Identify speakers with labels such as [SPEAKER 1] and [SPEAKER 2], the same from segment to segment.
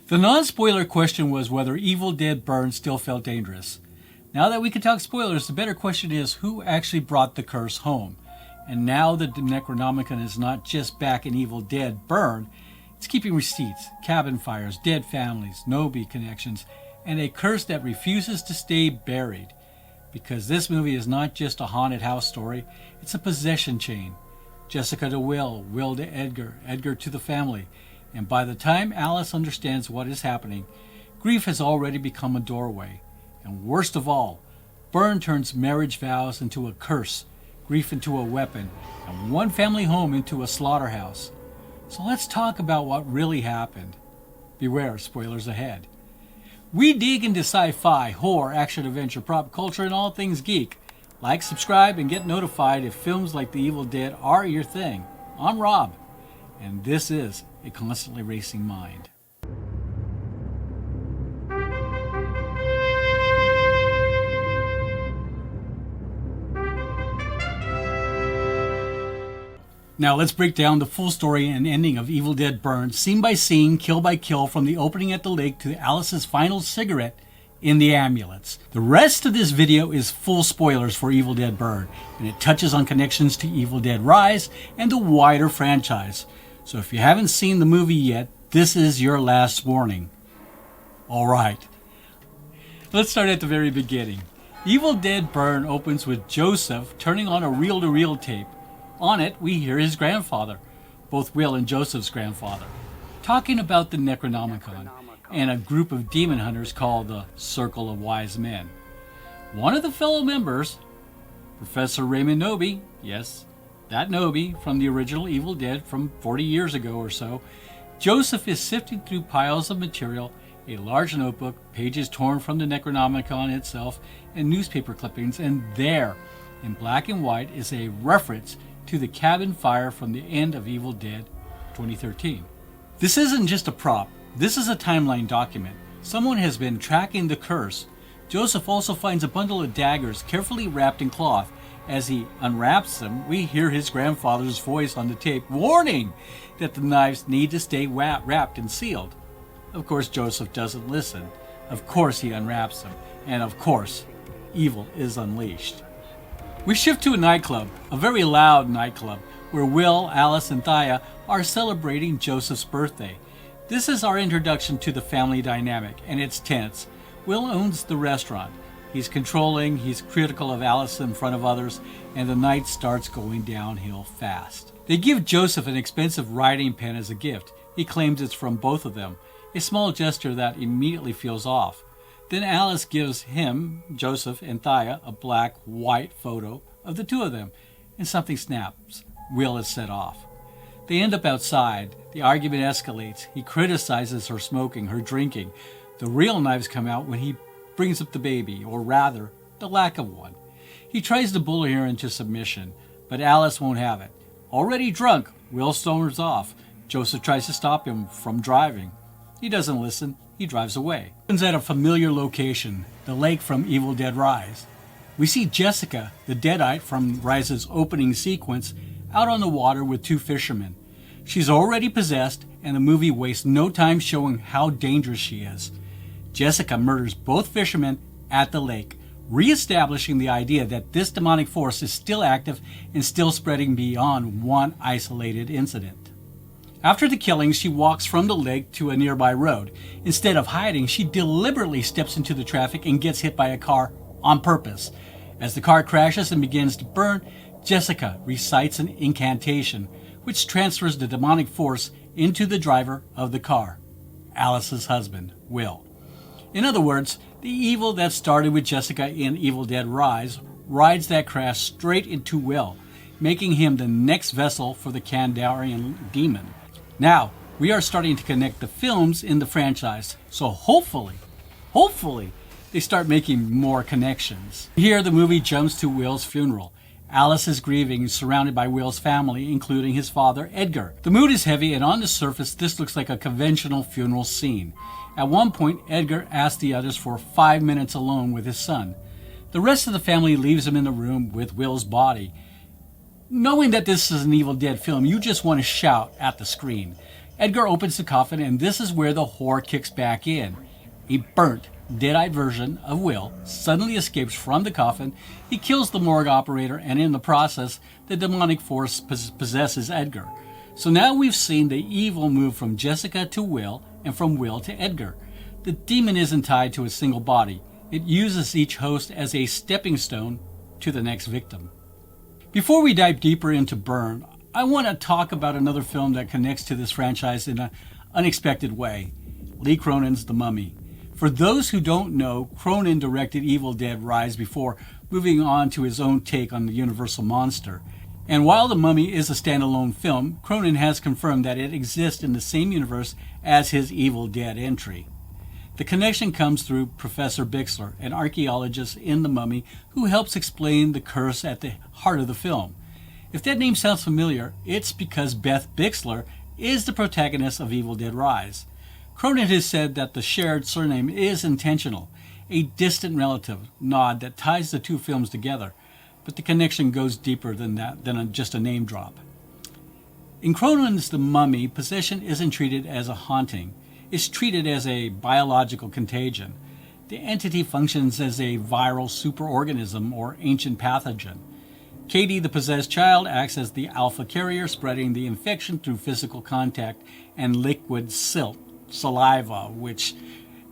[SPEAKER 1] The non-spoiler question was whether Evil Dead Burn still felt dangerous. Now that we can talk spoilers, the better question is who actually brought the curse home. And now that the Necronomicon is not just back in Evil Dead Burn, it's keeping receipts, cabin fires, dead families, Nobi connections, and a curse that refuses to stay buried. Because this movie is not just a haunted house story, it's a possession chain. Jessica to Will, Will to Edgar, Edgar to the family. And by the time Alice understands what is happening, grief has already become a doorway. And worst of all, Burn turns marriage vows into a curse, grief into a weapon, and one family home into a slaughterhouse. So let's talk about what really happened. Beware, spoilers ahead. We dig into sci-fi, horror, action-adventure, pop culture, and all things geek. Like, subscribe, and get notified if films like The Evil Dead are your thing. I'm Rob, and this is A Constantly Racing Mind. Now let's break down the full story and ending of Evil Dead Burn, scene by scene, kill by kill, from the opening at the lake to Alice's final cigarette in the ambulance. The rest of this video is full spoilers for Evil Dead Burn, and it touches on connections to Evil Dead Rise and the wider franchise. So if you haven't seen the movie yet, this is your last warning. Alright, let's start at the very beginning. Evil Dead Burn opens with Joseph turning on a reel-to-reel tape. On it, we hear his grandfather, both Will and Joseph's grandfather, talking about the Necronomicon and a group of demon hunters called the Circle of Wise Men. One of the fellow members, Professor Raymond Nobi, yes, that Nobi from the original Evil Dead from 40 years ago or so, Joseph is sifting through piles of material, a large notebook, pages torn from the Necronomicon itself, and newspaper clippings, and there, in black and white, is a reference to the cabin fire from the end of Evil Dead 2013. This isn't just a prop, this is a timeline document. Someone has been tracking the curse. Joseph also finds a bundle of daggers carefully wrapped in cloth. As he unwraps them, we hear his grandfather's voice on the tape warning that the knives need to stay wrapped and sealed. Of course, Joseph doesn't listen. Of course he unwraps them. And of course, evil is unleashed. We shift to a nightclub, a very loud nightclub, where Will, Alice, and Thia are celebrating Joseph's birthday. This is our introduction to the family dynamic, and it's tense. Will owns the restaurant. He's controlling, he's critical of Alice in front of others, and the night starts going downhill fast. They give Joseph an expensive writing pen as a gift. He claims it's from both of them, a small gesture that immediately feels off. Then Alice gives him, Joseph, and Thia a black-white photo of the two of them, and something snaps. Will is set off. They end up outside. The argument escalates. He criticizes her smoking, her drinking. The real knives come out when he brings up the baby, or rather, the lack of one. He tries to bully her into submission, but Alice won't have it. Already drunk, Will storms off. Joseph tries to stop him from driving. He doesn't listen. He drives away. It's at a familiar location, the lake from Evil Dead Rise. We see Jessica, the Deadite from Rise's opening sequence, out on the water with two fishermen. She's already possessed, and the movie wastes no time showing how dangerous she is. Jessica murders both fishermen at the lake, re-establishing the idea that this demonic force is still active and still spreading beyond one isolated incident. After the killing, she walks from the lake to a nearby road. Instead of hiding, she deliberately steps into the traffic and gets hit by a car on purpose. As the car crashes and begins to burn, Jessica recites an incantation, which transfers the demonic force into the driver of the car, Alice's husband, Will. In other words, the evil that started with Jessica in Evil Dead Rise rides that crash straight into Will, making him the next vessel for the Kandarian demon. Now, we are starting to connect the films in the franchise, so hopefully, they start making more connections. Here, the movie jumps to Will's funeral. Alice is grieving, surrounded by Will's family, including his father, Edgar. The mood is heavy, and on the surface, this looks like a conventional funeral scene. At one point, Edgar asks the others for 5 minutes alone with his son. The rest of the family leaves him in the room with Will's body. Knowing that this is an Evil Dead film, you just want to shout at the screen. Edgar opens the coffin, and this is where the horror kicks back in. A burnt, dead-eyed version of Will suddenly escapes from the coffin. He kills the morgue operator, and in the process, the demonic force possesses Edgar. So now we've seen the evil move from Jessica to Will, and from Will to Edgar. The demon isn't tied to a single body. It uses each host as a stepping stone to the next victim. Before we dive deeper into Burn, I want to talk about another film that connects to this franchise in an unexpected way. Lee Cronin's The Mummy. For those who don't know, Cronin directed Evil Dead Rise before moving on to his own take on the Universal monster. And while The Mummy is a standalone film, Cronin has confirmed that it exists in the same universe as his Evil Dead entry. The connection comes through Professor Bixler, an archaeologist in The Mummy who helps explain the curse at the heart of the film. If that name sounds familiar, it's because Beth Bixler is the protagonist of Evil Dead Rise. Cronin has said that the shared surname is intentional, a distant relative nod that ties the two films together, but the connection goes deeper than that, just a name drop. In Cronin's The Mummy, possession isn't treated as a haunting. It's treated as a biological contagion. The entity functions as a viral superorganism or ancient pathogen. Katie, the possessed child, acts as the alpha carrier, spreading the infection through physical contact and liquid saliva, which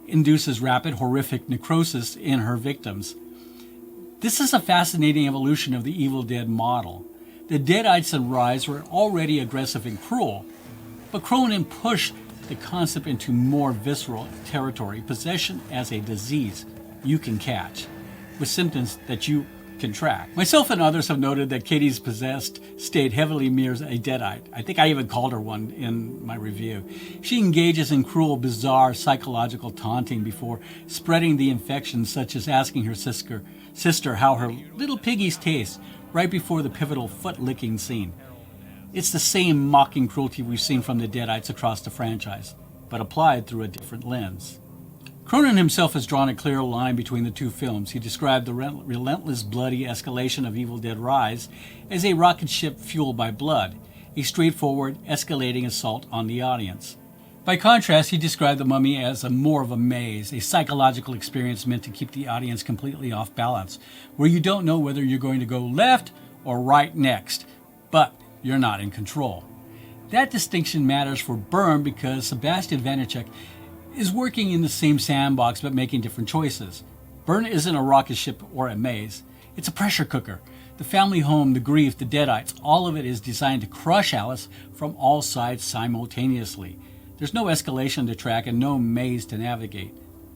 [SPEAKER 1] induces rapid, horrific necrosis in her victims. This is a fascinating evolution of the Evil Dead model. The Deadites in Rise were already aggressive and cruel, but Cronin pushed the concept into more visceral territory, possession as a disease you can catch, with symptoms that you can track. Myself and others have noted that Katie's possessed state heavily mirrors a Deadite. I think I even called her one in my review. She engages in cruel, bizarre psychological taunting before spreading the infection, such as asking her sister how her little piggies taste right before the pivotal foot-licking scene. It's the same mocking cruelty we've seen from the Deadites across the franchise, but applied through a different lens. Cronin himself has drawn a clear line between the two films. He described the relentless, bloody escalation of Evil Dead Rise as a rocket ship fueled by blood, a straightforward, escalating assault on the audience. By contrast, he described The Mummy as more of a maze, a psychological experience meant to keep the audience completely off balance, where you don't know whether you're going to go left or right next, but you're not in control. That distinction matters for Burn because Sebastian Vanacek is working in the same sandbox but making different choices. Burn isn't a rocket ship or a maze. It's a pressure cooker. The family home, the grief, the Deadites, all of it is designed to crush Alice from all sides simultaneously. There's no escalation to track and no maze to navigate,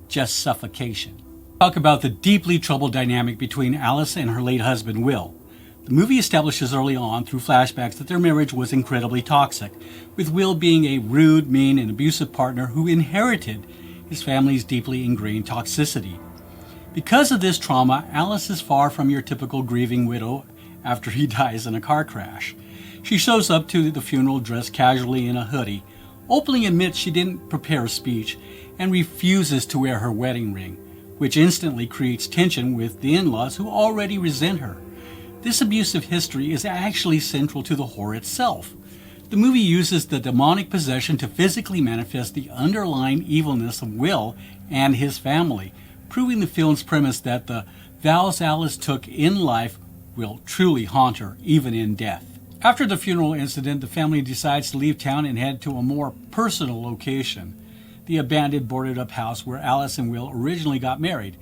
[SPEAKER 1] just suffocation. Talk about the deeply troubled dynamic between Alice and her late husband, Will. The movie establishes early on through flashbacks that their marriage was incredibly toxic, with Will being a rude, mean, and abusive partner who inherited his family's deeply ingrained toxicity. Because of this trauma, Alice is far from your typical grieving widow after he dies in a car crash. She shows up to the funeral dressed casually in a hoodie, openly admits she didn't prepare a speech, and refuses to wear her wedding ring, which instantly creates tension with the in-laws who already resent her. This abusive history is actually central to the horror itself. The movie uses the demonic possession to physically manifest the underlying evilness of Will and his family, proving the film's premise that the vows Alice took in life will truly haunt her, even in death. After the funeral incident, the family decides to leave town and head to a more personal location, the abandoned boarded-up house where Alice and Will originally got married.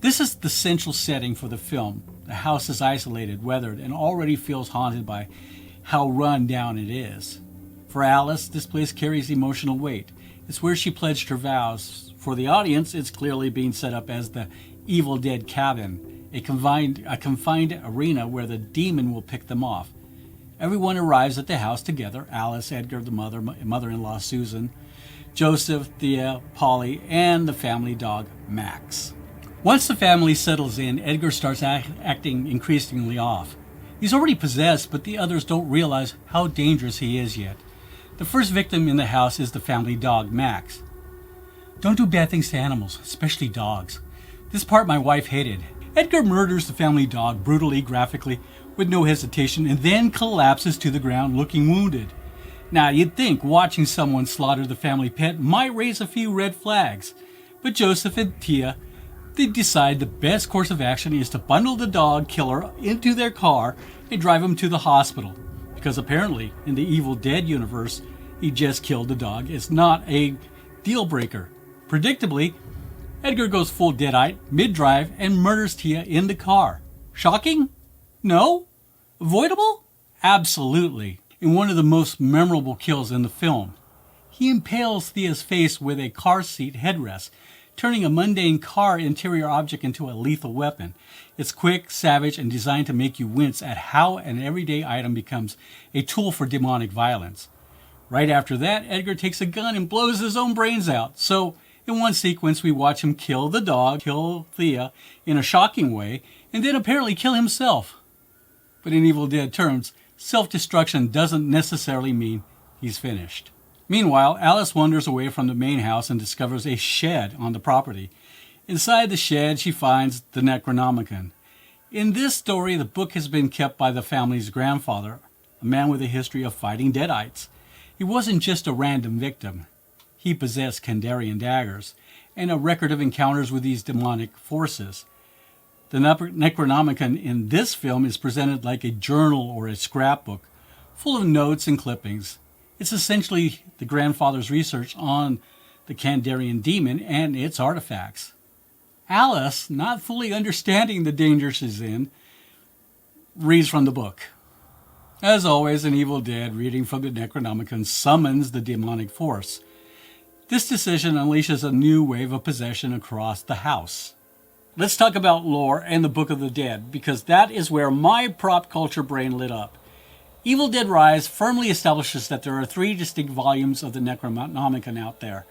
[SPEAKER 1] This is the central setting for the film. The house is isolated, weathered, and already feels haunted by how run down it is. For Alice, this place carries emotional weight. It's where she pledged her vows. For the audience, it's clearly being set up as the Evil Dead cabin, a confined arena where the demon will pick them off. Everyone arrives at the house together: Alice, Edgar, the mother-in-law Susan, Joseph, Thia, Polly, and the family dog Max. Once the family settles in, Edgar starts acting increasingly off. He's already possessed, but the others don't realize how dangerous he is yet. The first victim in the house is the family dog, Max. Don't do bad things to animals, especially dogs. This part my wife hated. Edgar murders the family dog brutally, graphically, with no hesitation, and then collapses to the ground looking wounded. Now, you'd think watching someone slaughter the family pet might raise a few red flags, but Joseph and Thia, they decide the best course of action is to bundle the dog killer into their car and drive him to the hospital, because apparently, in the Evil Dead universe, he just killed the dog. It's not a deal breaker. Predictably, Edgar goes full deadite mid-drive and murders Thia in the car. Shocking? No? Avoidable? Absolutely. In one of the most memorable kills in the film, he impales Thia's face with a car seat headrest, turning a mundane car interior object into a lethal weapon. It's quick, savage, and designed to make you wince at how an everyday item becomes a tool for demonic violence. Right after that, Edgar takes a gun and blows his own brains out. So, in one sequence, we watch him kill the dog, kill Thia in a shocking way, and then apparently kill himself. But in Evil Dead terms, self-destruction doesn't necessarily mean he's finished. Meanwhile, Alice wanders away from the main house and discovers a shed on the property. Inside the shed, she finds the Necronomicon. In this story, the book has been kept by the family's grandfather, a man with a history of fighting deadites. He wasn't just a random victim. He possessed Kandarian daggers and a record of encounters with these demonic forces. The Necronomicon in this film is presented like a journal or a scrapbook, full of notes and clippings. It's essentially the grandfather's research on the Kandarian demon and its artifacts. Alice, not fully understanding the danger she's in, reads from the book. As always, in Evil Dead, reading from the Necronomicon summons the demonic force. This decision unleashes a new wave of possession across the house. Let's talk about lore and the Book of the Dead, because that is where my prop culture brain lit up. Evil Dead Rise firmly establishes that there are 3 distinct volumes of the Necronomicon out there.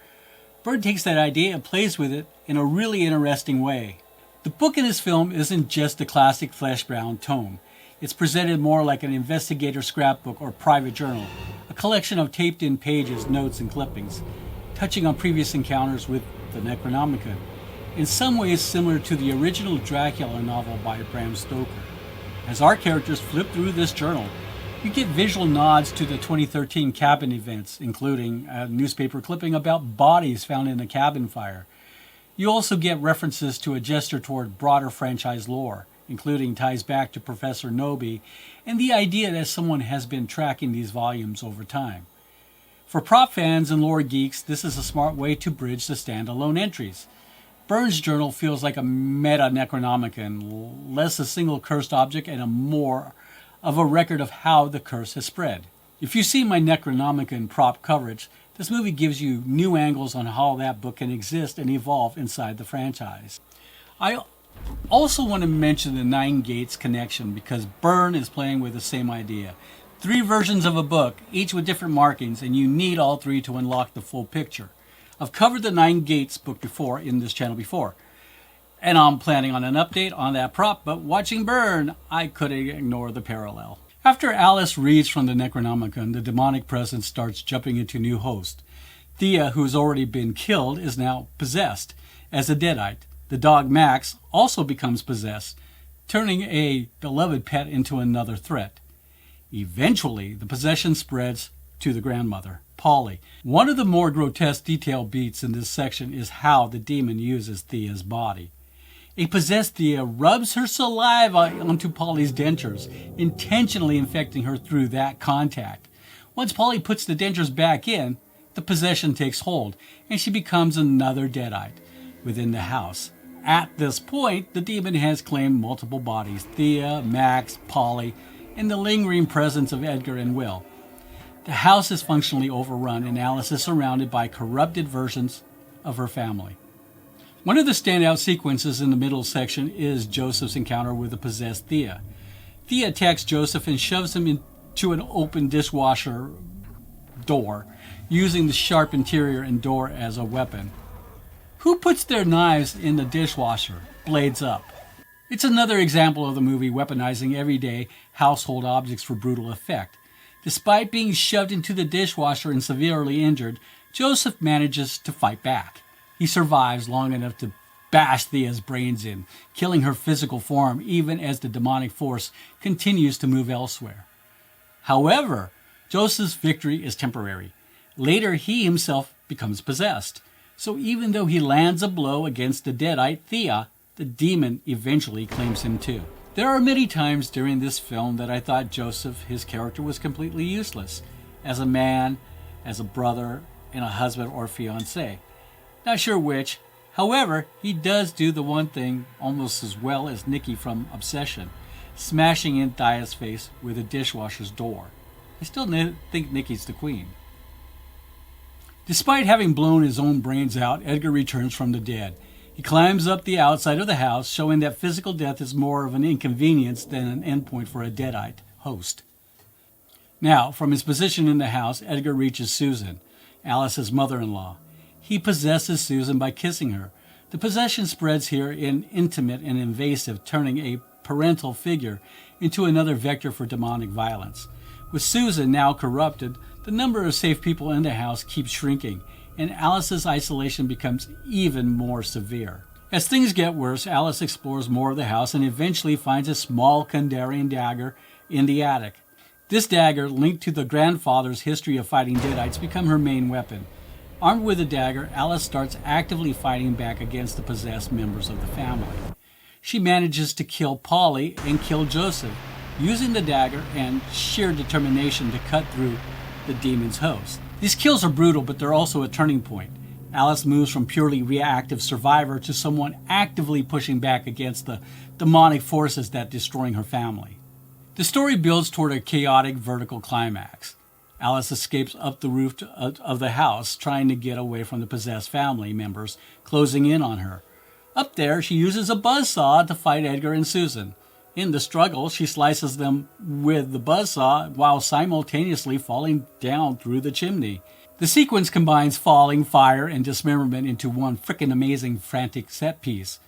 [SPEAKER 1] Bird takes that idea and plays with it in a really interesting way. The book in this film isn't just a classic flesh-bound tome. It's presented more like an investigator scrapbook or private journal, a collection of taped-in pages, notes, and clippings, touching on previous encounters with the Necronomicon, in some ways similar to the original Dracula novel by Bram Stoker. As our characters flip through this journal, you get visual nods to the 2013 cabin events, including a newspaper clipping about bodies found in a cabin fire. You also get references to a gesture toward broader franchise lore, including ties back to Professor Nobi and the idea that someone has been tracking these volumes over time. For prop fans and lore geeks, this is a smart way to bridge the standalone entries. Burns' journal feels like a meta-Necronomicon, less a single cursed object and a more of a record of how the curse has spread. If you see my Necronomicon prop coverage, this movie gives you new angles on how that book can exist and evolve inside the franchise. I also want to mention the Nine Gates connection because Byrne is playing with the same idea. 3 versions of a book, each with different markings, and you need all 3 to unlock the full picture. I've covered the Nine Gates book before in this channel before, and I'm planning on an update on that prop, but watching Byrne, I couldn't ignore the parallel. After Alice reads from the Necronomicon, the demonic presence starts jumping into new hosts. Thia, who's already been killed, is now possessed as a deadite. The dog Max also becomes possessed, turning a beloved pet into another threat. Eventually, the possession spreads to the grandmother, Polly. One of the more grotesque detail beats in this section is how the demon uses Thia's body. A possessed Thia rubs her saliva onto Polly's dentures, intentionally infecting her through that contact. Once Polly puts the dentures back in, the possession takes hold, and she becomes another deadite within the house. At this point, the demon has claimed multiple bodies: Thia, Max, Polly, and the lingering presence of Edgar and Will. The house is functionally overrun, and Alice is surrounded by corrupted versions of her family. One of the standout sequences in the middle section is Joseph's encounter with the possessed Thia. Thia attacks Joseph and shoves him into an open dishwasher door, using the sharp interior and door as a weapon. Who puts their knives in the dishwasher? Blades up. It's another example of the movie weaponizing everyday household objects for brutal effect. Despite being shoved into the dishwasher and severely injured, Joseph manages to fight back. He survives long enough to bash Thia's brains in, killing her physical form even as the demonic force continues to move elsewhere. However, Joseph's victory is temporary. Later, he himself becomes possessed. So even though he lands a blow against the deadite Thia, the demon eventually claims him too. There are many times during this film that I thought Joseph, his character, was completely useless. As a man, as a brother, and a husband or fiancé. Not sure which. However, he does do the one thing almost as well as Nikki from Obsession, smashing in Thia's face with a dishwasher's door. I still think Nikki's the queen. Despite having blown his own brains out, Edgar returns from the dead. He climbs up the outside of the house, showing that physical death is more of an inconvenience than an endpoint for a deadite host. Now, from his position in the house, Edgar reaches Susan, Alice's mother-in-law. He possesses Susan by kissing her. The possession spreads here in intimate and invasive, turning a parental figure into another vector for demonic violence. With Susan now corrupted, the number of safe people in the house keeps shrinking, and Alice's isolation becomes even more severe. As things get worse, Alice explores more of the house and eventually finds a small Kandarian dagger in the attic. This dagger, linked to the grandfather's history of fighting deadites, become her main weapon. Armed with the dagger, Alice starts actively fighting back against the possessed members of the family. She manages to kill Polly and kill Joseph, using the dagger and sheer determination to cut through the demon's host. These kills are brutal, but they're also a turning point. Alice moves from purely reactive survivor to someone actively pushing back against the demonic forces that destroying her family. The story builds toward a chaotic vertical climax. Alice escapes up the roof of the house, trying to get away from the possessed family members closing in on her. Up there, she uses a buzzsaw to fight Edgar and Susan. In the struggle, she slices them with the buzzsaw while simultaneously falling down through the chimney. The sequence combines falling, fire, and dismemberment into one frickin' amazing frantic set piece.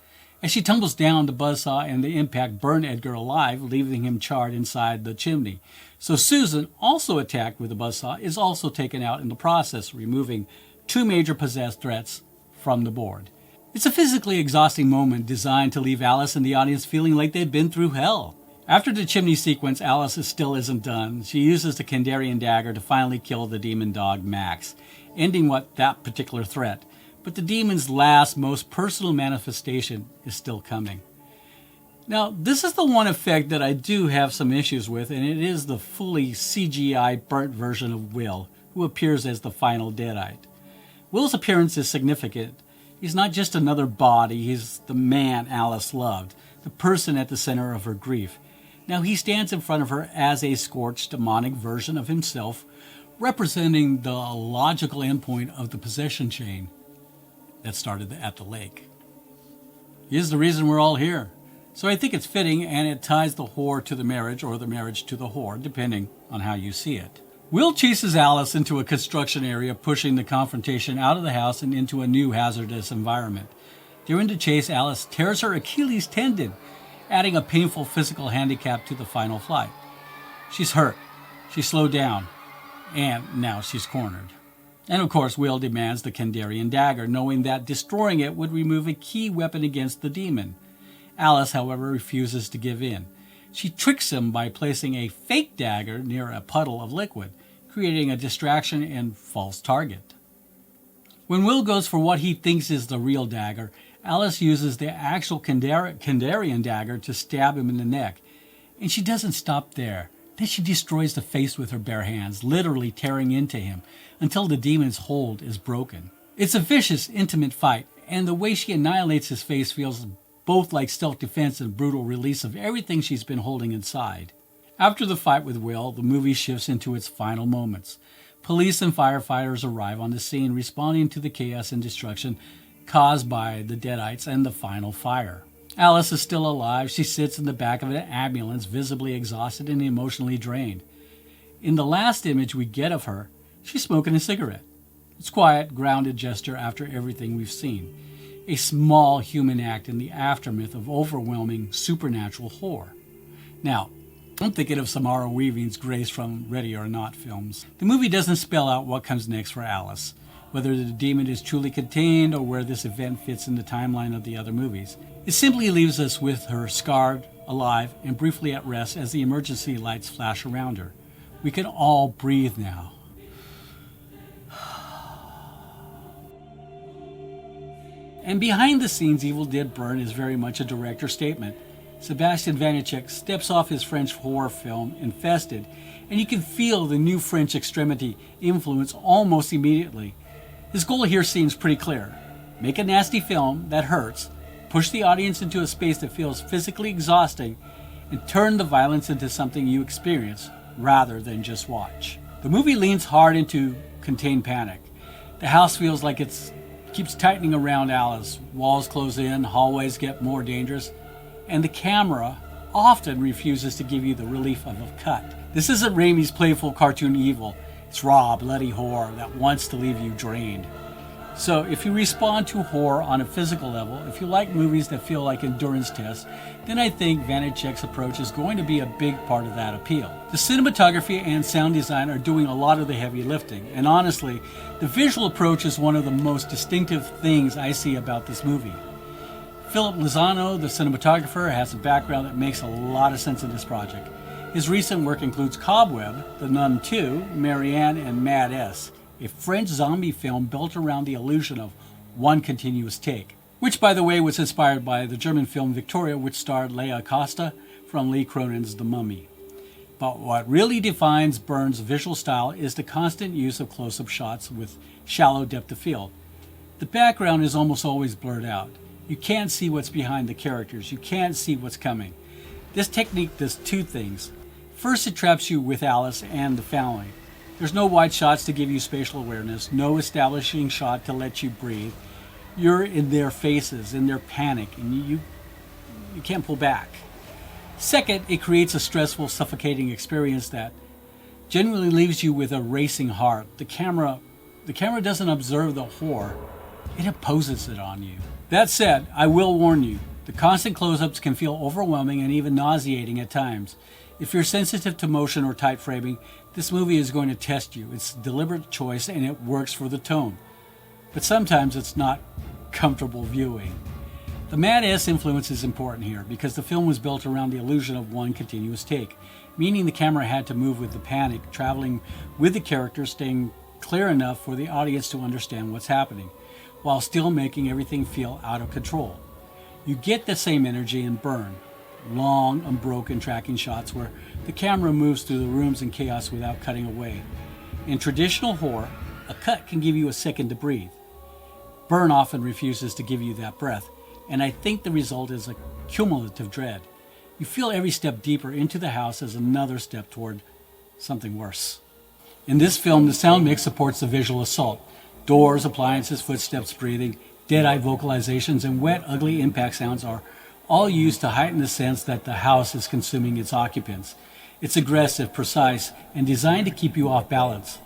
[SPEAKER 1] As she tumbles down, the buzzsaw and the impact burn Edgar alive, leaving him charred inside the chimney. So Susan, also attacked with the buzzsaw, is also taken out in the process, removing two major possessed threats from the board. It's a physically exhausting moment designed to leave Alice and the audience feeling like they've been through hell. After the chimney sequence, Alice still isn't done. She uses the Kandarian dagger to finally kill the demon dog Max, ending that particular threat. But the demon's last, most personal manifestation is still coming. Now, this is the one effect that I do have some issues with, and it is the fully CGI burnt version of Will, who appears as the final deadite. Will's appearance is significant. He's not just another body, he's the man Alice loved, the person at the center of her grief. Now he stands in front of her as a scorched, demonic version of himself, representing the logical endpoint of the possession chain that started at the lake. He is the reason we're all here. So I think it's fitting, and it ties the whore to the marriage, or the marriage to the whore, depending on how you see it. Will chases Alice into a construction area, pushing the confrontation out of the house and into a new hazardous environment. During the chase, Alice tears her Achilles tendon, adding a painful physical handicap to the final flight. She's hurt, she's slowed down, and now she's cornered. And of course, Will demands the Kandarian dagger, knowing that destroying it would remove a key weapon against the demon. Alice, however, refuses to give in. She tricks him by placing a fake dagger near a puddle of liquid, creating a distraction and false target. When Will goes for what he thinks is the real dagger, Alice uses the actual Kandarian dagger to stab him in the neck. And she doesn't stop there. Then she destroys the face with her bare hands, literally tearing into him, until the demon's hold is broken. It's a vicious, intimate fight, and the way she annihilates his face feels both like self-defense and brutal release of everything she's been holding inside. After the fight with Will, the movie shifts into its final moments. Police and firefighters arrive on the scene, responding to the chaos and destruction caused by the deadites and the final fire. Alice is still alive. She sits in the back of an ambulance, visibly exhausted and emotionally drained. In the last image we get of her, she's smoking a cigarette. It's a quiet, grounded gesture after everything we've seen. A small human act in the aftermath of overwhelming supernatural horror. Now, I'm thinking of Samara Weaving's Grace from Ready or Not films. The movie doesn't spell out what comes next for Alice, whether the demon is truly contained or where this event fits in the timeline of the other movies. It simply leaves us with her scarred, alive, and briefly at rest as the emergency lights flash around her. We can all breathe now. And behind the scenes, Evil Dead Burn is very much a director's statement. Sebastian Vanecek steps off his French horror film, Infested, and you can feel the new French extremity influence almost immediately. His goal here seems pretty clear. Make a nasty film that hurts, push the audience into a space that feels physically exhausting, and turn the violence into something you experience rather than just watch. The movie leans hard into contained panic. The house feels like it keeps tightening around Alice. Walls close in, hallways get more dangerous, and the camera often refuses to give you the relief of a cut. This isn't Raimi's playful cartoon evil. It's raw, bloody horror that wants to leave you drained. So if you respond to horror on a physical level, if you like movies that feel like endurance tests, then I think Vanecek's approach is going to be a big part of that appeal. The cinematography and sound design are doing a lot of the heavy lifting, and honestly, the visual approach is one of the most distinctive things I see about this movie. Philip Lozano, the cinematographer, has a background that makes a lot of sense in this project. His recent work includes Cobweb, The Nun 2, Marianne, and Mad S, a French zombie film built around the illusion of one continuous take, which, by the way, was inspired by the German film Victoria, which starred Leia Costa from Lee Cronin's The Mummy. But what really defines Byrne's visual style is the constant use of close-up shots with shallow depth of field. The background is almost always blurred out. You can't see what's behind the characters. You can't see what's coming. This technique does two things. First, it traps you with Alice and the family. There's no wide shots to give you spatial awareness, no establishing shot to let you breathe. You're in their faces, in their panic, and you can't pull back. Second, it creates a stressful, suffocating experience that generally leaves you with a racing heart. The camera doesn't observe the horror, it imposes it on you. That said, I will warn you, the constant close-ups can feel overwhelming and even nauseating at times. If you're sensitive to motion or tight framing, this movie is going to test you. It's a deliberate choice and it works for the tone. But sometimes it's not comfortable viewing. The Mad S influence is important here because the film was built around the illusion of one continuous take, meaning the camera had to move with the panic, traveling with the characters, staying clear enough for the audience to understand what's happening, while still making everything feel out of control. You get the same energy in Burn. Long, unbroken tracking shots where the camera moves through the rooms in chaos without cutting away. In traditional horror, a cut can give you a second to breathe. Burn often refuses to give you that breath, and I think the result is a cumulative dread. You feel every step deeper into the house as another step toward something worse. In this film, the sound mix supports the visual assault. Doors, appliances, footsteps, breathing, dead-eye vocalizations, and wet, ugly impact sounds are all used to heighten the sense that the house is consuming its occupants. It's aggressive, precise, and designed to keep you off balance.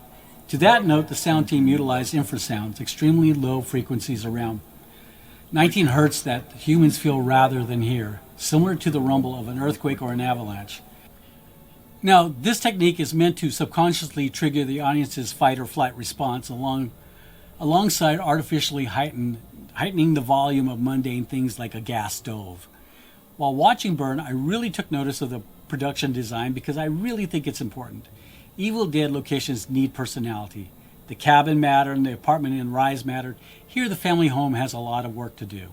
[SPEAKER 1] To that note, the sound team utilized infrasounds, extremely low frequencies around 19 hertz that humans feel rather than hear, similar to the rumble of an earthquake or an avalanche. Now, this technique is meant to subconsciously trigger the audience's fight or flight response alongside artificially heightening the volume of mundane things like a gas stove. While watching Burn, I really took notice of the production design because I really think it's important. Evil Dead locations need personality. The cabin mattered and the apartment in Rise mattered. Here the family home has a lot of work to do.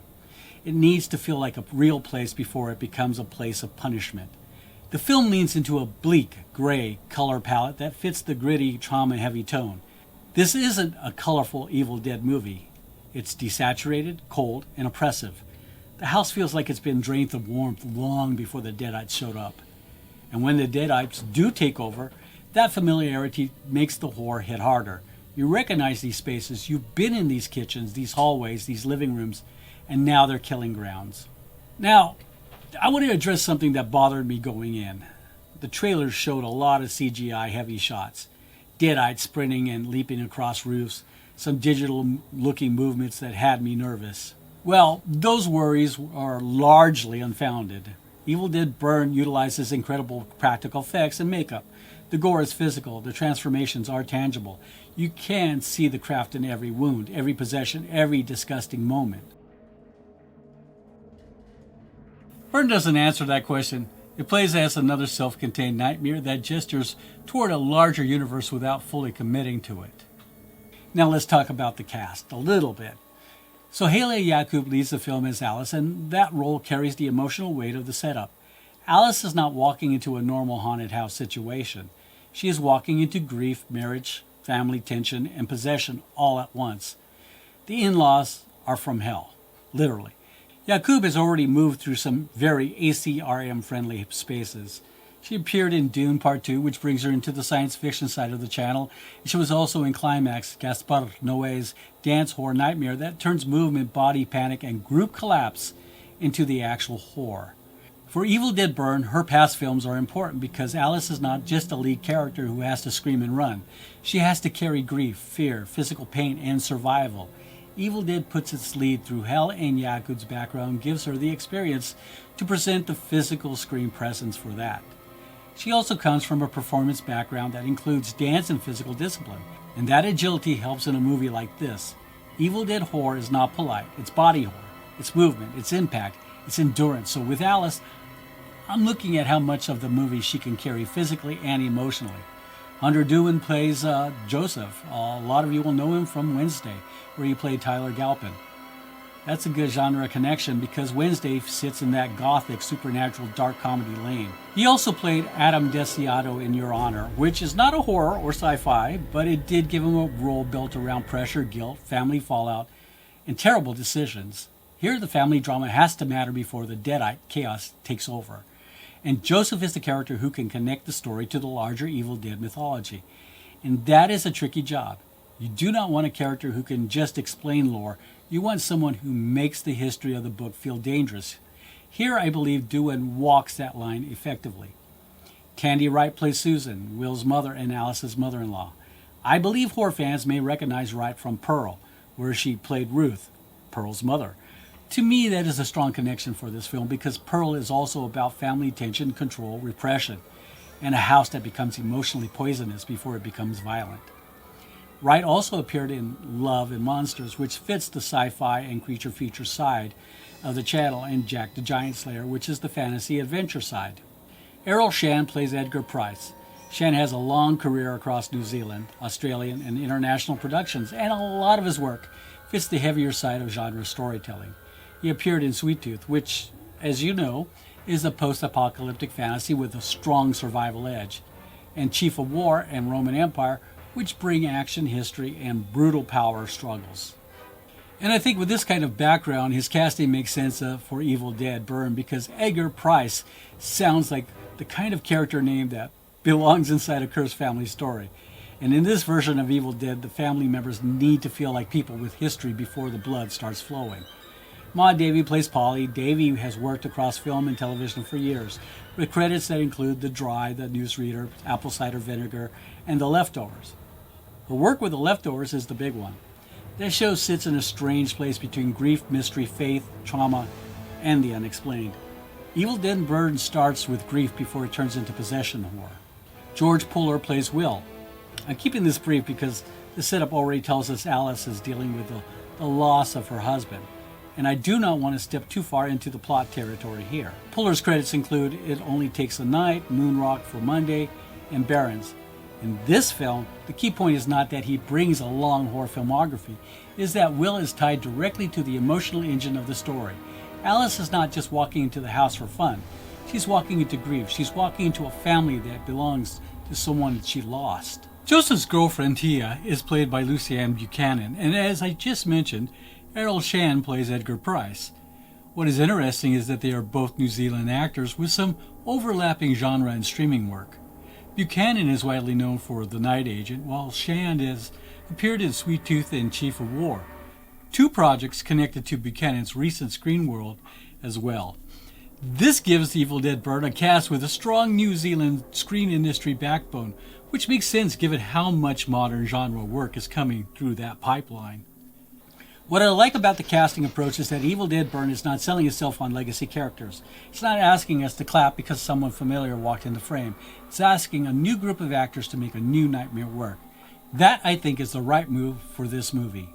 [SPEAKER 1] It needs to feel like a real place before it becomes a place of punishment. The film leans into a bleak, gray color palette that fits the gritty, trauma-heavy tone. This isn't a colorful Evil Dead movie. It's desaturated, cold, and oppressive. The house feels like it's been drained of warmth long before the Deadites showed up. And when the Deadites do take over, that familiarity makes the horror hit harder. You recognize these spaces, you've been in these kitchens, these hallways, these living rooms, and now they're killing grounds. Now, I want to address something that bothered me going in. The trailers showed a lot of CGI heavy shots. Deadites sprinting and leaping across roofs, some digital-looking movements that had me nervous. Well, those worries are largely unfounded. Evil Dead Burn utilizes incredible practical effects and makeup. The gore is physical, the transformations are tangible. You can see the craft in every wound, every possession, every disgusting moment. Burn doesn't answer that question. It plays as another self-contained nightmare that gestures toward a larger universe without fully committing to it. Now let's talk about the cast a little bit. So Haley Yacoub leads the film as Alice, and that role carries the emotional weight of the setup. Alice is not walking into a normal haunted house situation. She is walking into grief, marriage, family tension, and possession all at once. The in-laws are from hell, literally. Yacoub has already moved through some very ACRM-friendly spaces. She appeared in Dune Part 2, which brings her into the science fiction side of the channel. And she was also in Climax, Gaspar Noé's dance horror nightmare that turns movement, body panic, and group collapse into the actual horror. For Evil Dead Burn, her past films are important because Alice is not just a lead character who has to scream and run. She has to carry grief, fear, physical pain, and survival. Evil Dead puts its lead through hell, and Yacoub's background gives her the experience to present the physical screen presence for that. She also comes from a performance background that includes dance and physical discipline, and that agility helps in a movie like this. Evil Dead horror is not polite, it's body horror, it's movement, it's impact, it's endurance. So with Alice, I'm looking at how much of the movie she can carry physically and emotionally. Hunter Dewin plays Joseph. A lot of you will know him from Wednesday, where he played Tyler Galpin. That's a good genre connection because Wednesday sits in that gothic, supernatural, dark comedy lane. He also played Adam Desiato in Your Honor, which is not a horror or sci-fi, but it did give him a role built around pressure, guilt, family fallout, and terrible decisions. Here the family drama has to matter before the Deadite chaos takes over. And Joseph is the character who can connect the story to the larger Evil Dead mythology. And that is a tricky job. You do not want a character who can just explain lore. You want someone who makes the history of the book feel dangerous. Here I believe Dewin walks that line effectively. Candy Wright plays Susan, Will's mother and Alice's mother-in-law. I believe horror fans may recognize Wright from Pearl, where she played Ruth, Pearl's mother. To me, that is a strong connection for this film because Pearl is also about family tension, control, repression, and a house that becomes emotionally poisonous before it becomes violent. Wright also appeared in Love and Monsters, which fits the sci-fi and creature feature side of the channel, and Jack the Giant Slayer, which is the fantasy adventure side. Errol Shan plays Edgar Price. Shan has a long career across New Zealand, Australian, and international productions, and a lot of his work fits the heavier side of genre storytelling. He appeared in Sweet Tooth, which, as you know, is a post-apocalyptic fantasy with a strong survival edge, and Chief of War and Roman Empire, which bring action, history, and brutal power struggles. And I think with this kind of background, his casting makes sense for Evil Dead Burn because Edgar Price sounds like the kind of character name that belongs inside a cursed family story. And in this version of Evil Dead, the family members need to feel like people with history before the blood starts flowing. Maud Davey plays Polly. Davey has worked across film and television for years, with credits that include The Dry, The Newsreader, Apple Cider Vinegar, and The Leftovers. Her work with The Leftovers is the big one. That show sits in a strange place between grief, mystery, faith, trauma, and the unexplained. Evil Dead Burn starts with grief before it turns into possession horror. George Puller plays Will. I'm keeping this brief because the setup already tells us Alice is dealing with the loss of her husband, and I do not want to step too far into the plot territory here. Puller's credits include It Only Takes a Night, Moonrock for Monday, and Barons. In this film, the key point is not that he brings a long horror filmography, it is that Will is tied directly to the emotional engine of the story. Alice is not just walking into the house for fun. She's walking into grief. She's walking into a family that belongs to someone she lost. Joseph's girlfriend, Thia, is played by Lucianne Buchanan, and as I just mentioned, Errol Shan plays Edgar Price. What is interesting is that they are both New Zealand actors with some overlapping genre and streaming work. Buchanan is widely known for The Night Agent, while Shan has appeared in Sweet Tooth and Chief of War, two projects connected to Buchanan's recent screen world as well. This gives Evil Dead Burn a cast with a strong New Zealand screen industry backbone, which makes sense given how much modern genre work is coming through that pipeline. What I like about the casting approach is that Evil Dead Burn is not selling itself on legacy characters. It's not asking us to clap because someone familiar walked in the frame. It's asking a new group of actors to make a new nightmare work. That, I think, is the right move for this movie.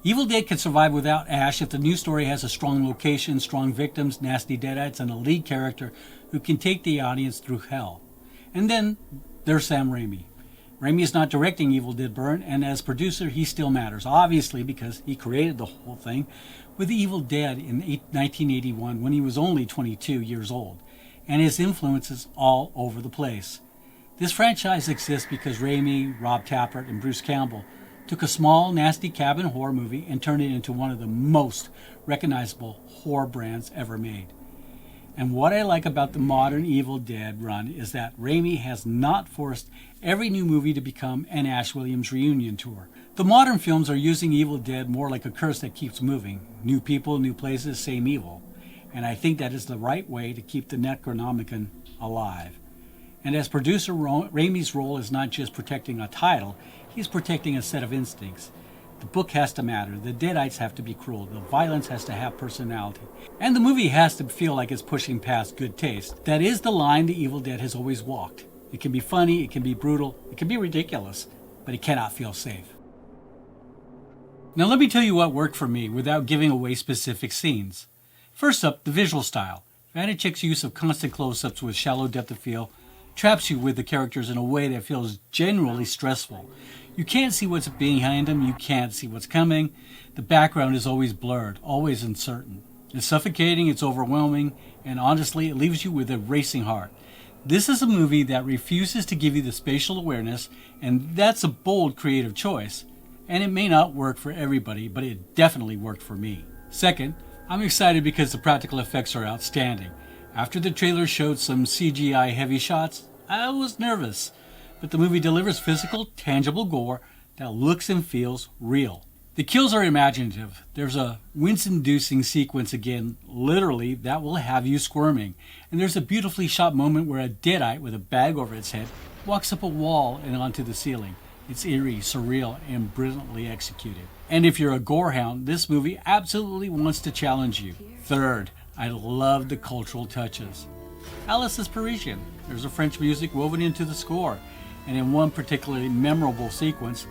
[SPEAKER 1] Evil Dead can survive without Ash if the new story has a strong location, strong victims, nasty deadites, and a lead character who can take the audience through hell. And then there's Sam Raimi. Raimi is not directing Evil Dead Burn, and as producer he still matters, obviously because he created the whole thing with Evil Dead in 1981 when he was only 22 years old, and his influence is all over the place. This franchise exists because Raimi, Rob Tappert, and Bruce Campbell took a small, nasty cabin horror movie and turned it into one of the most recognizable horror brands ever made. And what I like about the modern Evil Dead run is that Raimi has not forced every new movie to become an Ash Williams reunion tour. The modern films are using Evil Dead more like a curse that keeps moving. New people, new places, same evil. And I think that is the right way to keep the Necronomicon alive. And as producer, Raimi's role is not just protecting a title, he's protecting a set of instincts. The book has to matter, the deadites have to be cruel, the violence has to have personality, and the movie has to feel like it's pushing past good taste. That is the line the Evil Dead has always walked. It can be funny, it can be brutal, it can be ridiculous, but it cannot feel safe. Now let me tell you what worked for me without giving away specific scenes. First up, the visual style. Vanacek's use of constant close-ups with shallow depth of field traps you with the characters in a way that feels genuinely stressful. You can't see what's behind them, you can't see what's coming. The background is always blurred, always uncertain. It's suffocating, it's overwhelming, and honestly, it leaves you with a racing heart. This is a movie that refuses to give you the spatial awareness, and that's a bold creative choice. And it may not work for everybody, but it definitely worked for me. Second, I'm excited because the practical effects are outstanding. After the trailer showed some CGI heavy shots, I was nervous. But the movie delivers physical, tangible gore that looks and feels real. The kills are imaginative. There's a wince-inducing sequence again, literally, that will have you squirming. And there's a beautifully shot moment where a deadite with a bag over its head walks up a wall and onto the ceiling. It's eerie, surreal, and brilliantly executed. And if you're a gorehound, this movie absolutely wants to challenge you. Third, I love the cultural touches. Alice is Parisian. There's a French music woven into the score. And in one particularly memorable sequence,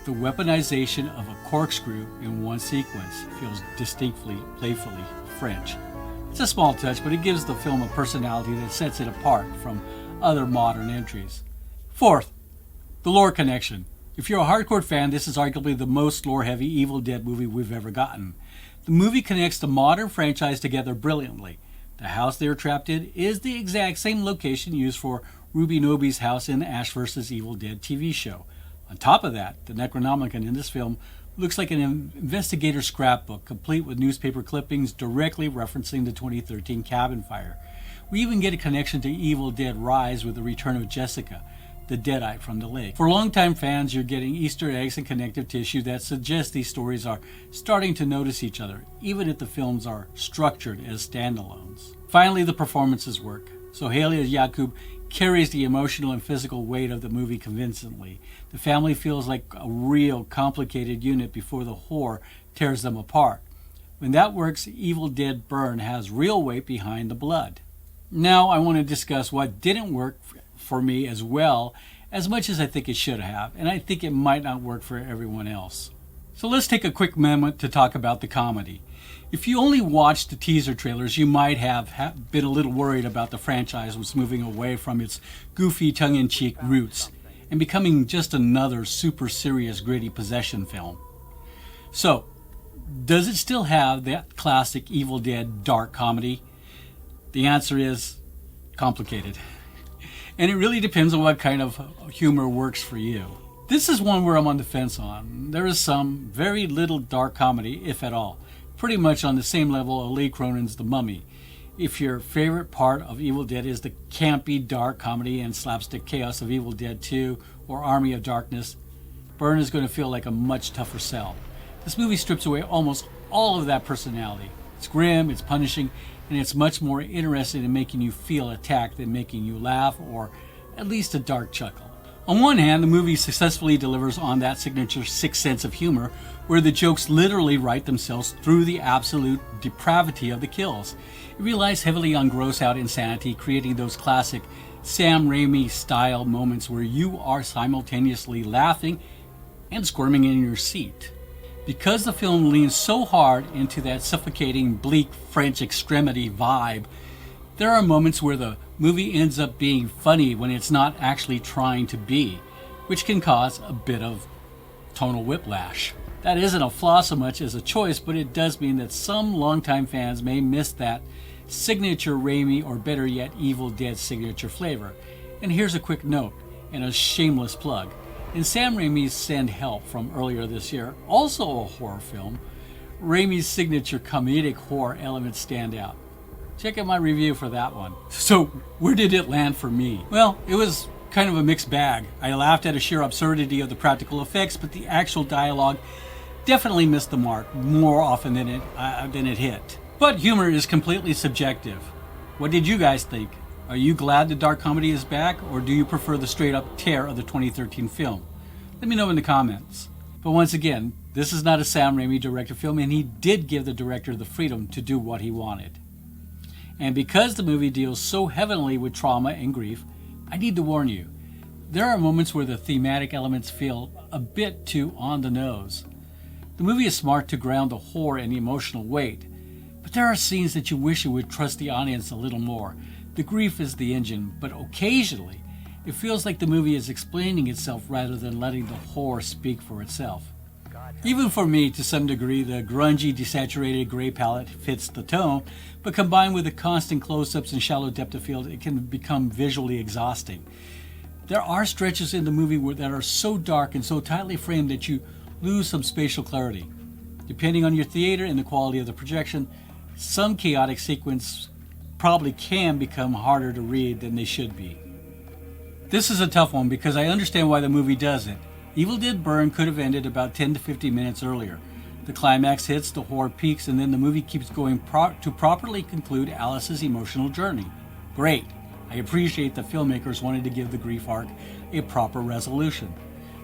[SPEAKER 1] the weaponization of a corkscrew in one sequence feels distinctly, playfully French. It's a small touch, but it gives the film a personality that sets it apart from other modern entries. Fourth, the lore connection. If you're a hardcore fan, this is arguably the most lore-heavy Evil Dead movie we've ever gotten. The movie connects the modern franchise together brilliantly. The house they are trapped in is the exact same location used for Ruby Noby's house in the Ash vs. Evil Dead TV show. On top of that, the Necronomicon in this film looks like an investigator scrapbook, complete with newspaper clippings directly referencing the 2013 cabin fire. We even get a connection to Evil Dead Rise with the return of Jessica, the deadite from the lake. For longtime fans, you're getting Easter eggs and connective tissue that suggests these stories are starting to notice each other, even if the films are structured as standalones. Finally, the performances work. Sohaila Yacoub carries the emotional and physical weight of the movie convincingly. The family feels like a real complicated unit before the horror tears them apart. When that works, Evil Dead Burn has real weight behind the blood. Now I want to discuss what didn't work for me as well as much as I think it should have, and I think it might not work for everyone else. So let's take a quick moment to talk about the comedy. If you only watched the teaser trailers, you might have been a little worried about the franchise was moving away from its goofy tongue-in-cheek roots and becoming just another super serious gritty possession film. So, does it still have that classic Evil Dead dark comedy? The answer is complicated. And it really depends on what kind of humor works for you. This is one where I'm on the fence on. There is some very little dark comedy, if at all. Pretty much on the same level of Lee Cronin's The Mummy. If your favorite part of Evil Dead is the campy dark comedy and slapstick chaos of Evil Dead 2 or Army of Darkness, Burn is going to feel like a much tougher sell. This movie strips away almost all of that personality. It's grim, it's punishing, and it's much more interested in making you feel attacked than making you laugh or at least a dark chuckle. On one hand, the movie successfully delivers on that signature sixth sense of humor, where the jokes literally write themselves through the absolute depravity of the kills. It relies heavily on gross-out insanity, creating those classic Sam Raimi-style moments where you are simultaneously laughing and squirming in your seat. Because the film leans so hard into that suffocating, bleak French extremity vibe, there are moments where the movie ends up being funny when it's not actually trying to be, which can cause a bit of tonal whiplash. That isn't a flaw so much as a choice, but it does mean that some longtime fans may miss that signature Raimi, or better yet, Evil Dead signature flavor. And here's a quick note and a shameless plug. In Sam Raimi's Send Help from earlier this year, also a horror film, Raimi's signature comedic horror elements stand out. Check out my review for that one. So, where did it land for me? Well, it was kind of a mixed bag. I laughed at a sheer absurdity of the practical effects, but the actual dialogue definitely missed the mark more often than it hit. But humor is completely subjective. What did you guys think? Are you glad the dark comedy is back, or do you prefer the straight-up tear of the 2013 film? Let me know in the comments. But once again, this is not a Sam Raimi directed film, and he did give the director the freedom to do what he wanted. And because the movie deals so heavily with trauma and grief, I need to warn you, there are moments where the thematic elements feel a bit too on the nose. The movie is smart to ground the horror and the emotional weight, but there are scenes that you wish you would trust the audience a little more. The grief is the engine, but occasionally it feels like the movie is explaining itself rather than letting the horror speak for itself. Even for me, to some degree, the grungy, desaturated gray palette fits the tone, but combined with the constant close-ups and shallow depth of field, it can become visually exhausting. There are stretches in the movie that are so dark and so tightly framed that you lose some spatial clarity. Depending on your theater and the quality of the projection, some chaotic sequences probably can become harder to read than they should be. This is a tough one because I understand why the movie does it. Evil Dead Burn could have ended about 10 to 15 minutes earlier. The climax hits, the horror peaks, and then the movie keeps going to properly conclude Alice's emotional journey. Great. I appreciate the filmmakers wanted to give the grief arc a proper resolution.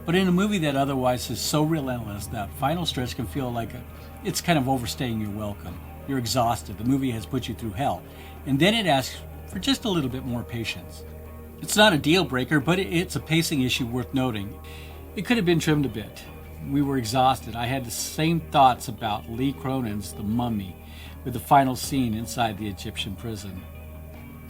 [SPEAKER 1] But in a movie that otherwise is so relentless, that final stretch can feel like it's kind of overstaying your welcome. You're exhausted. The movie has put you through hell. And then it asks for just a little bit more patience. It's not a deal breaker, but it's a pacing issue worth noting. It could have been trimmed a bit. We were exhausted. I had the same thoughts about Lee Cronin's The Mummy, with the final scene inside the Egyptian prison.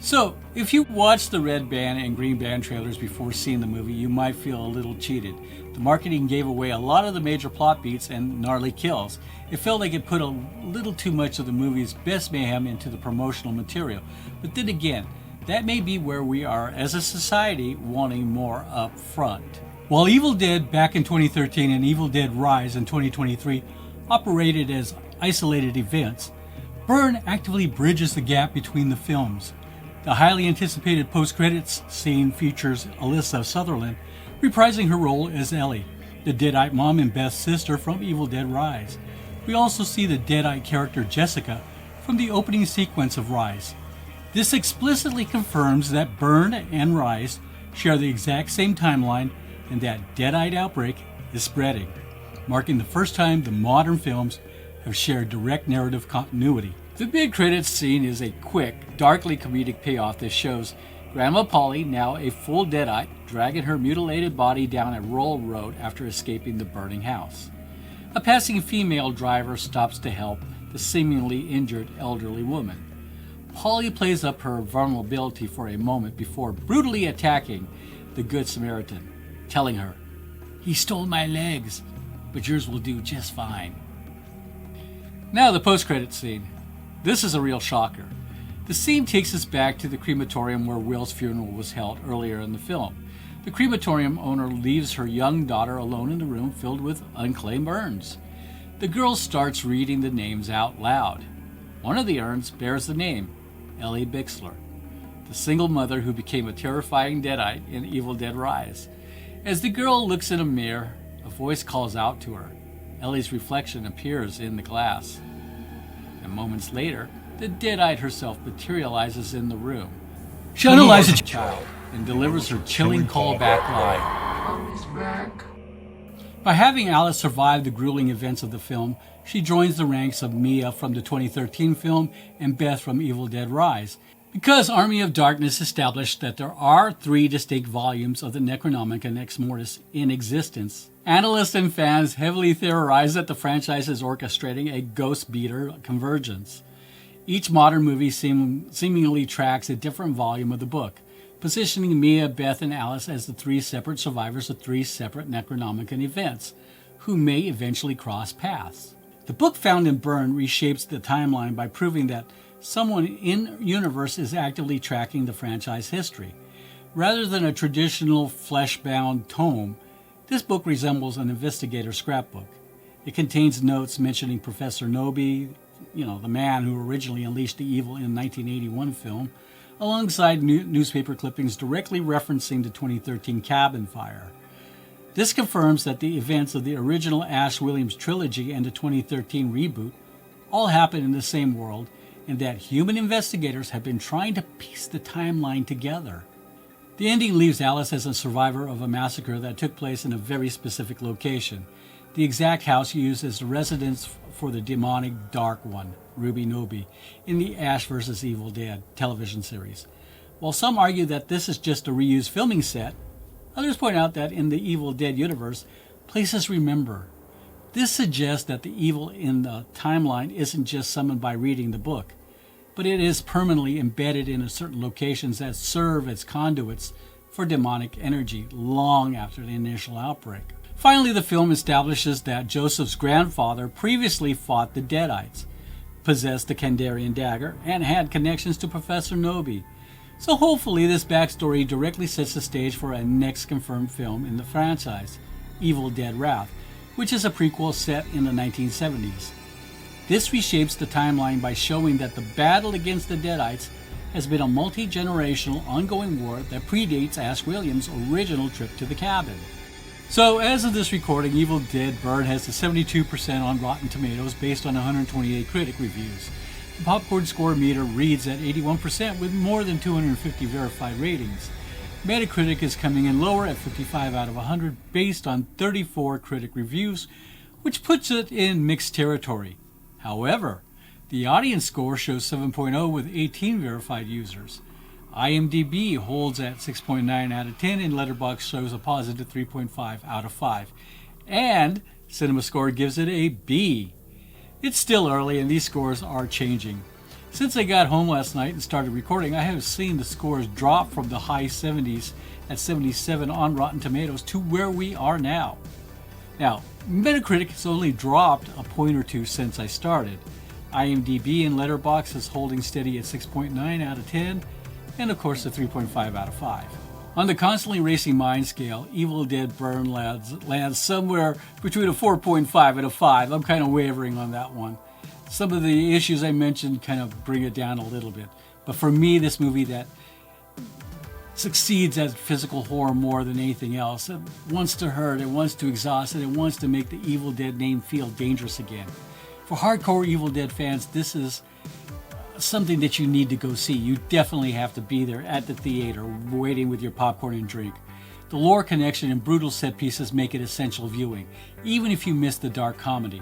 [SPEAKER 1] So, if you watched the red band and green band trailers before seeing the movie, you might feel a little cheated. The marketing gave away a lot of the major plot beats and gnarly kills. It felt like it put a little too much of the movie's best mayhem into the promotional material. But then again, that may be where we are as a society wanting more up front. While Evil Dead back in 2013 and Evil Dead Rise in 2023 operated as isolated events, Burn actively bridges the gap between the films. The highly anticipated post-credits scene features Alyssa Sutherland reprising her role as Ellie, the Deadite mom and Beth's sister from Evil Dead Rise. We also see the Deadite character Jessica from the opening sequence of Rise. This explicitly confirms that Burn and Rise share the exact same timeline and that Deadite outbreak is spreading, marking the first time the modern films have shared direct narrative continuity. The mid-credits scene is a quick, darkly comedic payoff that shows Grandma Polly, now a full Deadite, dragging her mutilated body down a rural road after escaping the burning house. A passing female driver stops to help the seemingly injured elderly woman. Polly plays up her vulnerability for a moment before brutally attacking the Good Samaritan, telling her, "He stole my legs, but yours will do just fine." Now the post-credits scene. This is a real shocker. The scene takes us back to the crematorium where Will's funeral was held earlier in the film. The crematorium owner leaves her young daughter alone in the room filled with unclaimed urns. The girl starts reading the names out loud. One of the urns bears the name Ellie Bixler, the single mother who became a terrifying Deadite in Evil Dead Rise. As the girl looks in a mirror, a voice calls out to her. Ellie's reflection appears in the glass. And moments later, the Deadite herself materializes in the room. She unalives a child and delivers her chilling callback line. By having Alice survive the grueling events of the film, she joins the ranks of Mia from the 2013 film and Beth from Evil Dead Rise. Because Army of Darkness established that there are 3 distinct volumes of the Necronomicon Ex Mortis in existence, analysts and fans heavily theorize that the franchise is orchestrating a ghost beater convergence. Each modern movie seemingly tracks a different volume of the book, positioning Mia, Beth, and Alice as the 3 separate survivors of 3 separate Necronomicon events, who may eventually cross paths. The book found in Byrne reshapes the timeline by proving that someone in-universe is actively tracking the franchise history. Rather than a traditional flesh-bound tome, this book resembles an investigator's scrapbook. It contains notes mentioning Professor Nobi, the man who originally unleashed the evil in the 1981 film, alongside newspaper clippings directly referencing the 2013 cabin fire. This confirms that the events of the original Ash Williams trilogy and the 2013 reboot all happen in the same world, and that human investigators have been trying to piece the timeline together. The ending leaves Alice as a survivor of a massacre that took place in a very specific location, the exact house used as the residence for the demonic Dark One, Ruby Nobi, in the Ash vs. Evil Dead television series. While some argue that this is just a reused filming set, others point out that in the Evil Dead universe, places remember. This suggests that the evil in the timeline isn't just summoned by reading the book, but it is permanently embedded in certain locations that serve as conduits for demonic energy long after the initial outbreak. Finally, the film establishes that Joseph's grandfather previously fought the Deadites, possessed the Kandarian dagger, and had connections to Professor Nobi. So hopefully this backstory directly sets the stage for a next confirmed film in the franchise, Evil Dead Wrath, which is a prequel set in the 1970s. This reshapes the timeline by showing that the battle against the Deadites has been a multi-generational ongoing war that predates Ash Williams' original trip to the cabin. So as of this recording, Evil Dead Byrne has a 72% on Rotten Tomatoes based on 128 critic reviews. The popcorn score meter reads at 81% with more than 250 verified ratings. Metacritic is coming in lower at 55 out of 100 based on 34 critic reviews, which puts it in mixed territory. However, the audience score shows 7.0 with 18 verified users. IMDb holds at 6.9 out of 10 and Letterboxd shows a positive 3.5 out of 5. And CinemaScore gives it a B. It's still early and these scores are changing. Since I got home last night and started recording, I have seen the scores drop from the high 70s at 77 on Rotten Tomatoes to where we are now. Now, Metacritic has only dropped a point or two since I started. IMDb and Letterboxd is holding steady at 6.9 out of 10, and of course a 3.5 out of 5. On the constantly racing mind scale, Evil Dead Byrne lands somewhere between a 4.5 and a 5. I'm kind of wavering on that one. Some of the issues I mentioned kind of bring it down a little bit. But for me, this movie that succeeds at physical horror more than anything else. It wants to hurt, it wants to exhaust, and it wants to make the Evil Dead name feel dangerous again. For hardcore Evil Dead fans, this is something that you need to go see. You definitely have to be there at the theater, waiting with your popcorn and drink. The lore connection and brutal set pieces make it essential viewing, even if you miss the dark comedy.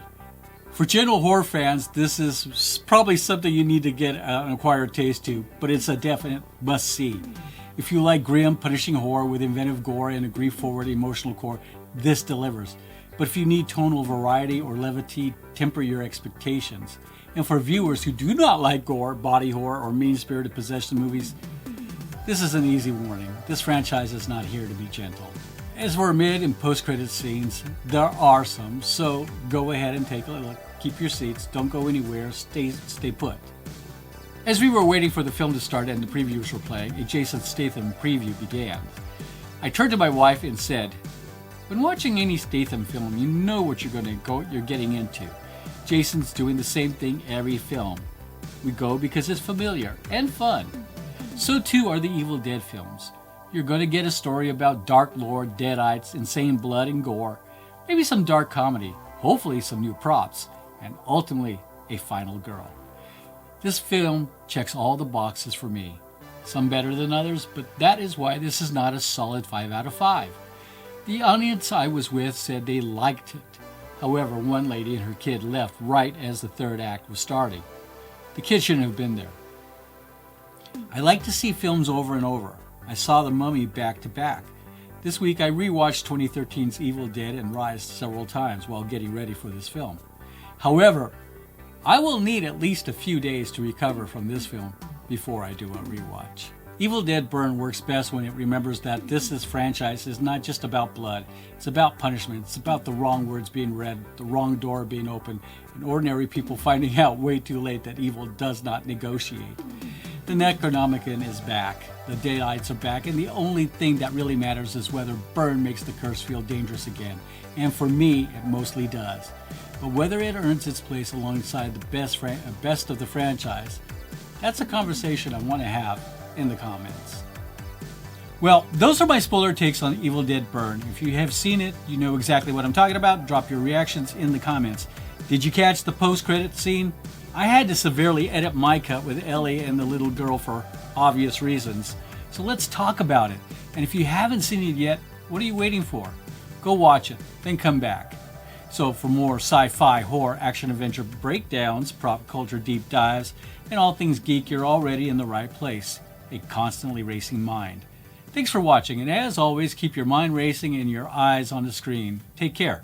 [SPEAKER 1] For general horror fans, this is probably something you need to get an acquired taste to, but it's a definite must-see. If you like grim, punishing horror with inventive gore and a grief-forward emotional core, this delivers. But if you need tonal variety or levity, temper your expectations. And for viewers who do not like gore, body horror, or mean-spirited possession movies, this is an easy warning. This franchise is not here to be gentle. As for mid and post-credit scenes, there are some, so go ahead and take a look. Keep your seats, don't go anywhere, stay put. As we were waiting for the film to start and the previews were playing, a Jason Statham preview began. I turned to my wife and said, "When watching any Statham film, you know what you're getting into. Jason's doing the same thing every film. We go because it's familiar and fun. So too are the Evil Dead films. You're going to get a story about Dark Lord, Deadites, insane blood and gore, maybe some dark comedy, hopefully some new props, and ultimately a final girl. This film checks all the boxes for me. Some better than others, but that is why this is not a solid 5 out of 5. The audience I was with said they liked it. However, one lady and her kid left right as the third act was starting. The kid shouldn't have been there. I like to see films over and over. I saw The Mummy back to back. This week I rewatched 2013's Evil Dead and Rise several times while getting ready for this film. However, I will need at least a few days to recover from this film before I do a rewatch. Evil Dead Burn works best when it remembers that this franchise is not just about blood. It's about punishment. It's about the wrong words being read, the wrong door being opened, and ordinary people finding out way too late that evil does not negotiate. The Necronomicon is back. The daylights are back, and the only thing that really matters is whether Burn makes the curse feel dangerous again. And for me, it mostly does. But whether it earns its place alongside the best of the franchise, that's a conversation I want to have in the comments. Well, those are my spoiler takes on Evil Dead Burn. If you have seen it, you know exactly what I'm talking about. Drop your reactions in the comments. Did you catch the post-credit scene? I had to severely edit my cut with Ellie and the little girl for obvious reasons. So let's talk about it. And if you haven't seen it yet, what are you waiting for? Go watch it, then come back. So for more sci-fi, horror, action-adventure breakdowns, pop culture deep dives, and all things geek, you're already in the right place. A constantly racing mind. Thanks for watching, and as always, keep your mind racing and your eyes on the screen. Take care.